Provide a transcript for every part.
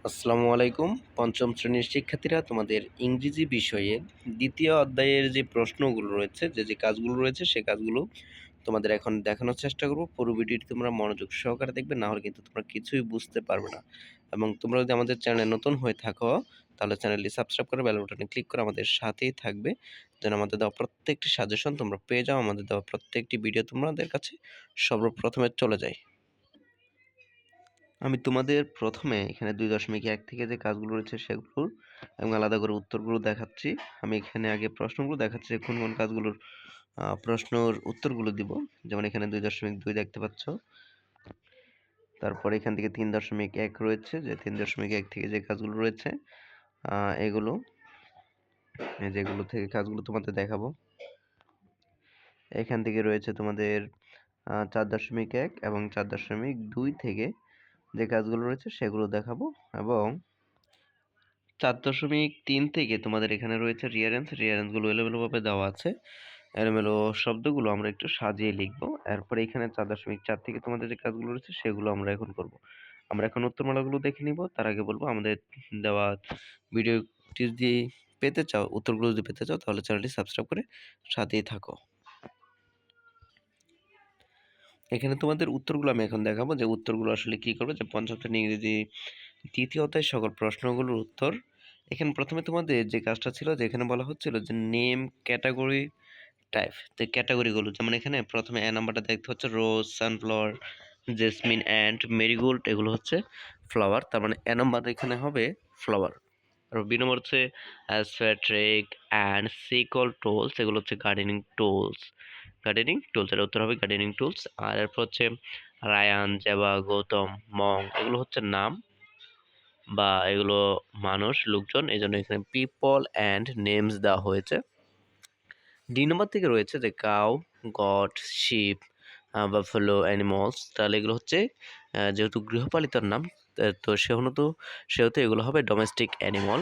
আসসালামু আলাইকুম। পঞ্চম শ্রেণীর শিক্ষার্থীরা, তোমাদের ইংরেজি বিষয়ে দ্বিতীয় অধ্যায়ের যে প্রশ্নগুলো রয়েছে, যে কাজগুলো রয়েছে, সে কাজগুলো তোমাদের এখন দেখানোর চেষ্টা করব। পুরো ভিডিওটি তোমরা মনোযোগ সহকারে দেখবে, না হলে কিন্তু তোমরা কিছুই বুঝতে পারবে না। এবং তোমরা যদি আমাদের চ্যানেলে নতুন হয়ে থাকো, তাহলে চ্যানেলটি সাবস্ক্রাইব করে বেল বাটনে ক্লিক করে আমাদের সাথেই থাকবে, যেন আমাদের দেওয়া প্রত্যেকটি সাজেশন তোমরা পেয়ে যাও, আমাদের দেওয়া প্রত্যেকটি ভিডিও তোমাদের কাছে সর্বপ্রথমে চলে যায়। আমি তোমাদের প্রথমে এখানে 2.1 থেকে যে কাজগুলো রয়েছে সেগুলোর এবং আলাদা করে উত্তরগুলো দেখাচ্ছি। আমি এখানে আগে প্রশ্নগুলো দেখাচ্ছি যে কোন কাজগুলোর প্রশ্নর উত্তরগুলো দিব। যেমন এখানে 2.2 দেখতে পাচ্ছ। তারপর এখান থেকে 3.1 রয়েছে, যে 3.1 থেকে যে কাজগুলো রয়েছে এগুলো, যেগুলো থেকে কাজগুলো তোমাদের দেখাবো। এখান থেকে রয়েছে তোমাদের 4.1 এবং 4.2 থেকে যে কাজগুলো রয়েছে সেগুলো দেখাবো। এবং 4.3 থেকে তোমাদের এখানে রয়েছে রিয়ারেন্সগুলো এলোমেলোভাবে দেওয়া আছে। এলোমেলো শব্দগুলো আমরা একটু সাজিয়ে লিখবো। এরপরে এখানে 4.4 থেকে তোমাদের যে কাজগুলো রয়েছে সেগুলো আমরা এখন করব। আমরা এখন উত্তরমালাগুলো দেখে নিব। তার আগে বলবো, আমাদের দেওয়া ভিডিওটি যদি পেতে চাও, উত্তরগুলো যদি পেতে চাও, তাহলে চ্যানেলটি সাবস্ক্রাইব করে সাথেই থাকো। এখানে তোমাদের উত্তরগুলো আমি এখন দেখাবো, যে উত্তরগুলো আসলে কি করবে। যে পঞ্চম শ্রেণী ইংরেজি তৃতীয় অধ্যায় সকল প্রশ্নগুলোর উত্তর। এখানে প্রথমে তোমাদের যে কাজটা ছিল, যে এখানে বলা হচ্ছিল যে নেম ক্যাটাগরি টাইপ, তো ক্যাটাগরিগুলো যেমন এখানে প্রথমে এ নাম্বারটা দেখতে হচ্ছে রোজ, সানফ্লাওয়ার, জেসমিন অ্যান্ড মেরিগোল্ড, এগুলো হচ্ছে ফ্লাওয়ার। তার মানে এ নাম্বার এখানে হবে ফ্লাওয়ার। আর বি নম্বর হচ্ছে অ্যাসফ্যাট্রিক অ্যান্ড সিকল টুলস, এগুলো হচ্ছে গার্ডেনিং টুলস এর উত্তর হবে গার্ডেনিং টুলস। আর এরপর হচ্ছে রায়ান, জেবা, গৌতম, মং, এগুলো হচ্ছে নাম বা এগুলো মানুষ, লোকজন, এই জন্য এখানে পিপল অ্যান্ড নেমস দেওয়া হয়েছে। ডি নম্বর থেকে রয়েছে যে cow, goat, sheep, buffalo, animals, তাহলে এগুলো হচ্ছে যেহেতু গৃহপালিতর নাম, তো সেহেতু এগুলো হবে ডোমেস্টিক অ্যানিমল।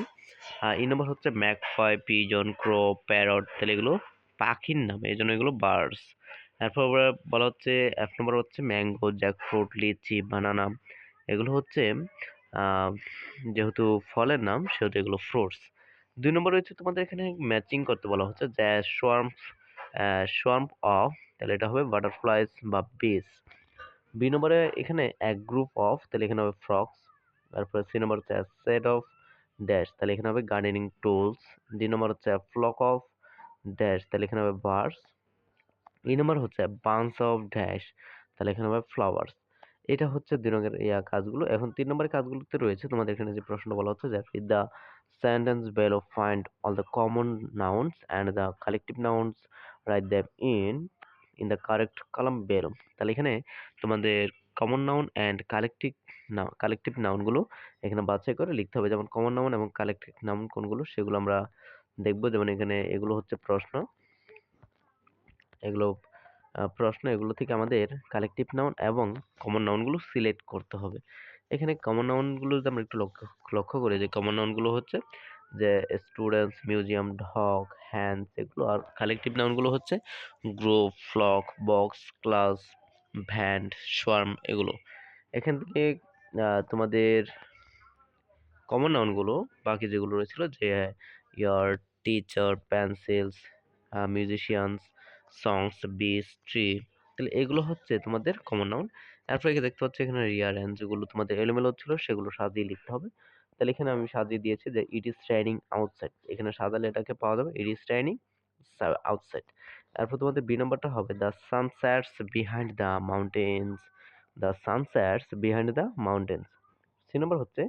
ই নম্বর হচ্ছে ম্যাকপাই, পিজন, ক্রো, প্যারট, তাহলে এগুলো পাখির নাম, এই জন্য এগুলো বার্ডস। এরপর বলা হচ্ছে এফ নম্বর হচ্ছে ম্যাঙ্গো, জ্যাকফ্রুট, লিচি, বানানা, এগুলো হচ্ছে আহ, যেহেতু ফলের নাম সেহেতু এগুলো ফ্রুটস। 2 নম্বর রয়েছে তোমাদের এখানে ম্যাচিং করতে বলা হচ্ছে, যে সোয়ার্ম অফ, তাহলে এটা হবে বাটারফ্লাইজ বা বিস। বি নম্বরে এখানে এক গ্রুপ অফ, তাহলে এখানে হবে ফ্রক্স। তারপরে সি নম্বর হচ্ছে সেট অফ ড্যাশ, তাহলে এখানে হবে গার্ডেনিং টুলস। ডি নম্বর হচ্ছে ফ্লক অফ ড্যাশ, তাহলে এখানে হবে বার্ডস। ই নম্বর হচ্ছে বান্স অফ ড্যাশ, তাহলে এখানে হবে ফ্লাওয়ার্স। এটা হচ্ছে 2 নম্বরের কাজগুলো। এখন 3 নম্বরের কাজগুলোতে রয়েছে তোমাদের এখানে যে প্রশ্ন বলা হচ্ছে, যে read the sentence below, find all the common nouns and the collective nouns, write them in the correct column below। তাহলে এখানে তোমাদের common noun and collective noun গুলো এখানে বাছাই করে লিখতে হবে। যেমন কমন নাউন এবং কালেকটিভ নাউন কোনগুলো সেগুলো আমরা দেখবো। যেমন এখানে এগুলো হচ্ছে এগুলো এগুলো থেকে আমাদের কালেকটিভ নাউন এবং কমন নাউনগুলো সিলেক্ট করতে হবে। এখানে কমন নাউনগুলো যদি আমরা একটু লক্ষ্য করি, যে কমন নাউনগুলো হচ্ছে যে স্টুডেন্টস, মিউজিয়াম, ডগ, হ্যান্ডস, এগুলো। আর কালেকটিভ নাউনগুলো হচ্ছে group, flock, box, class, band, swarm, এগুলো। এখান থেকে তোমাদের কমন নাউনগুলো বাকি যেগুলো রয়েছিল, যে ইয়ার, টিচার, পেন্সিলস, মিউজিশিয়ানস, সংস, বিচ, ট্রি, তাহলে এগুলো হচ্ছে তোমাদের কমন নাউন। এরপর এখানে দেখতে পাচ্ছি এখানে রিয়ারেঞ্জ, যেগুলো তোমাদের এলোমেলো ছিল সেগুলো সাজিয়ে লিখতে হবে। তাহলে এখানে আমি সাজিয়ে দিয়েছি যে ইট ইজ শাইনিং আউটসাইড, এখানে সাজালে এটাকে পাওয়া যাবে ইট ইজ শাইনিং আউটসাইড। এরপর তোমাদের বি নম্বরটা হবে the sunsets behind the mountains, the sunsets behind the mountains. C number হচ্ছে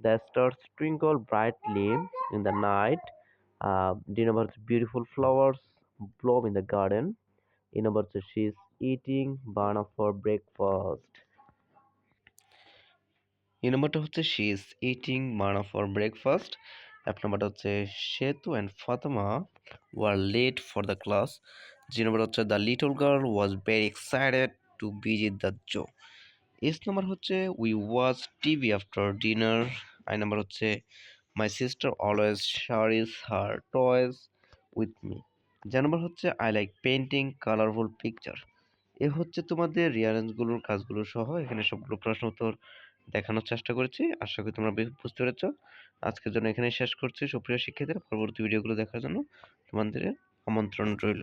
the stars twinkle brightly in the night. D number হচ্ছে beautiful flowers bloom in the garden. E number হচ্ছে she is eating banana for breakfast. E নম্বরটা হচ্ছে she is eating banana for breakfast. F নম্বরটা হচ্ছে Setu and Fatema were late for the class. G number হচ্ছে the little girl was very excited to visit the zoo. H number হচ্ছে we watch TV after dinner. I number হচ্ছে my sister always shares her toys with me. J number হচ্ছে I like painting colourful picture. এ হচ্ছে তোমাদের রিয়ারেঞ্জগুলোর কাজগুলো সহ এখানে সবগুলো প্রশ্ন উত্তর দেখানোর চেষ্টা করেছি। আশা করি তোমরা বুঝতে পেরেছ। আজকের জন্য এখানেই শেষ করছি। সুপ্রিয় শিক্ষার্থীরা, পরবর্তী ভিডিওগুলো দেখার জন্য তোমাদের আমন্ত্রণ রইল।